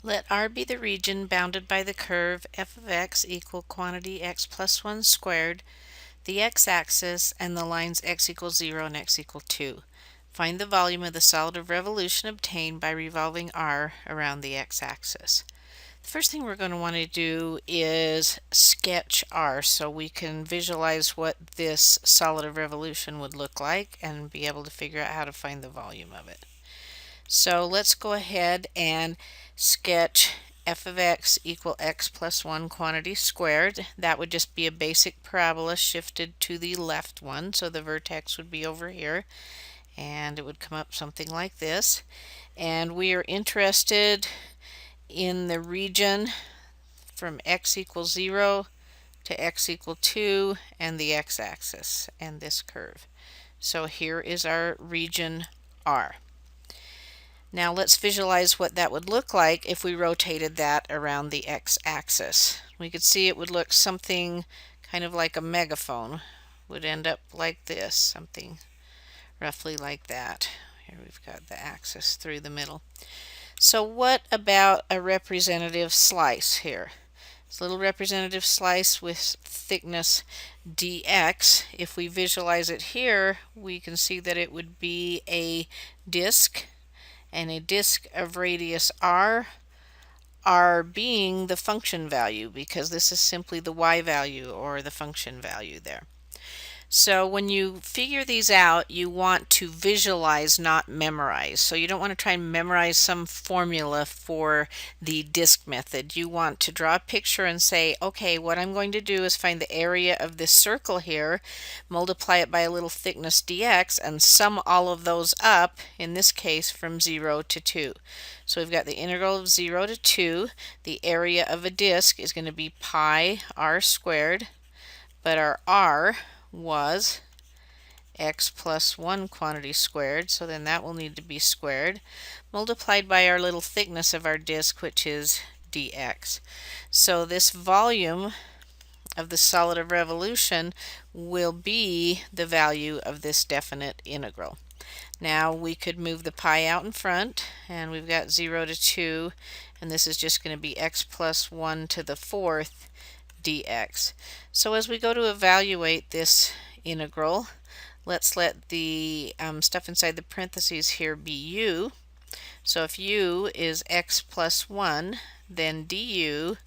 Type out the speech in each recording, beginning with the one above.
Let R be the region bounded by the curve f of x equal quantity x plus 1 squared, the x-axis, and the lines x equals 0 and x equal 2. Find the volume of the solid of revolution obtained by revolving R around the x-axis. The first thing we're going to want to do is sketch R so we can visualize what this solid of revolution would look like and be able to figure out how to find the volume of it. So let's go ahead and sketch f of x equal x plus 1 quantity squared. That would just be a basic parabola shifted to the left one, so the vertex would be over here and it would come up something like this. And we are interested in the region from x equals 0 to x equal 2 and the x-axis and this curve. So here is our region R. Now let's visualize what that would look like if we rotated that around the x-axis. We could see it would look something kind of like a megaphone. Would end up like this, something roughly like that. Here we've got the axis through the middle. So what about a representative slice here? It's a little representative slice with thickness dx. If we visualize it here, we can see that it would be a disk, and a disk of radius r, r being the function value, because this is simply the y value or the function value there. So when you figure these out, you want to visualize, not memorize. So you don't want to try and memorize some formula for the disk method. You want to draw a picture and say, okay, what I'm going to do is find the area of this circle here, multiply it by a little thickness dx, and sum all of those up, in this case from 0 to 2. So we've got the integral of 0 to 2. The area of a disk is going to be pi r squared, but our r was x plus 1 quantity squared, so then that will need to be squared, multiplied by our little thickness of our disk, which is dx. So this volume of the solid of revolution will be the value of this definite integral. Now we could move the pi out in front, and we've got 0 to 2, and this is just going to be x plus 1 to the 4th dx. So as we go to evaluate this integral, let's let the stuff inside the parentheses here be u. So if u is x plus 1, then du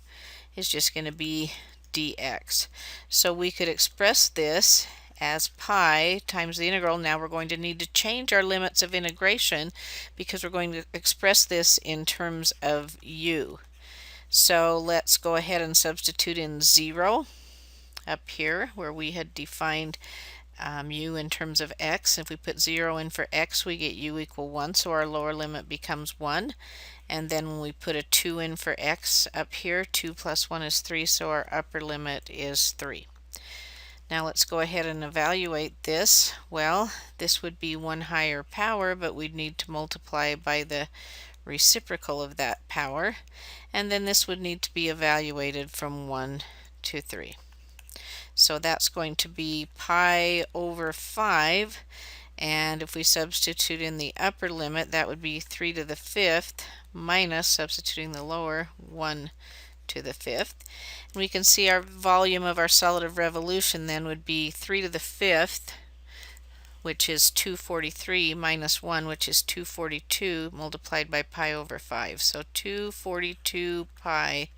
is just going to be dx. So we could express this as pi times the integral. Now we're going to need to change our limits of integration because we're going to express this in terms of u. So let's go ahead and substitute in 0 up here where we had defined u in terms of x. If we put 0 in for x, we get u equal 1, so our lower limit becomes 1. And then when we put a 2 in for x up here, 2 plus 1 is 3, so our upper limit is 3. Now let's go ahead and evaluate this. Well, this would be 1 higher power, but we'd need to multiply by the reciprocal of that power, and then this would need to be evaluated from 1 to 3. So that's going to be pi over 5, and if we substitute in the upper limit, that would be 3 to the 5th minus, substituting the lower, 1 to the 5th. And we can see our volume of our solid of revolution then would be 3 to the 5th, which is 243, minus 1, which is 242, multiplied by pi over 5. So 242 pi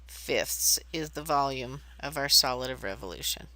fifths is the volume of our solid of revolution.